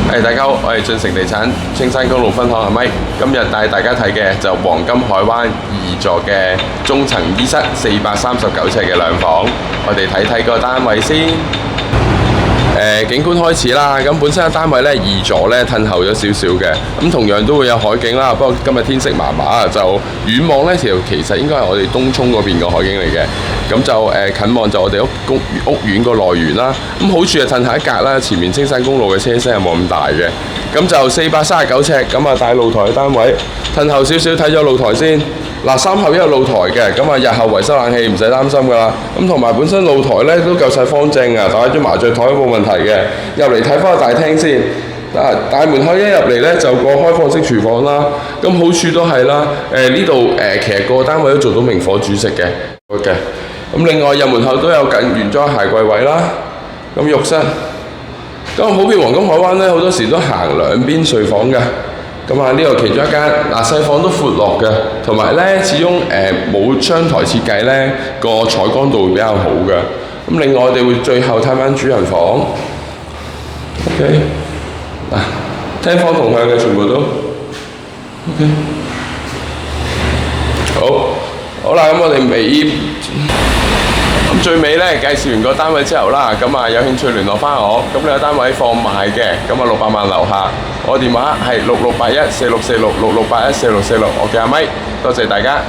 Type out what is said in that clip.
大家好，我係進城地產青山公路分行阿咪，今日帶大家睇嘅就黃金海灣2座嘅中層醫室，439尺嘅兩房，我哋睇睇個單位先。景觀開始啦，咁本身嘅單位咧2座咧褪後咗少少嘅，咁同樣都會有海景啦。不過今日天色麻麻，就遠望呢條其實應該係我哋東涌嗰邊個海景嚟嘅，咁就近望就我哋屋苑個內園啦。咁好處係褪下一格啦，前面青山公路嘅車聲又冇咁大嘅，咁就439尺，咁啊帶露台嘅單位，褪後少少睇咗露台先。嗱，3合一有露台嘅，咁啊日後維修冷氣唔使擔心噶啦。咁同埋本身露台咧都夠晒方正啊，擺張麻雀台都冇問題嘅。入嚟睇翻個大廳先。大門口一入嚟咧就個開放式廚房啦。咁好處都係啦，呢度其實個單位都做到明火煮食嘅。OK。咁另外入門口都有原裝鞋櫃位啦。咁浴室。咁普遍黃金海灣咧好多時都行兩邊睡房嘅。咁啊，呢度其中一間細房都闊落嘅，同埋咧始終冇窗台設計咧，個採光度會比較好嘅。咁另外我哋會最後睇翻主人房 ，OK， 廳房同向嘅全部都 OK， 好啦，咁我哋最尾咧介紹完個單位之後啦，咁啊有興趣聯絡翻我，咁你有單位放賣嘅，咁啊600萬樓下，我電話係6681464666814646，我叫阿咪，多謝大家。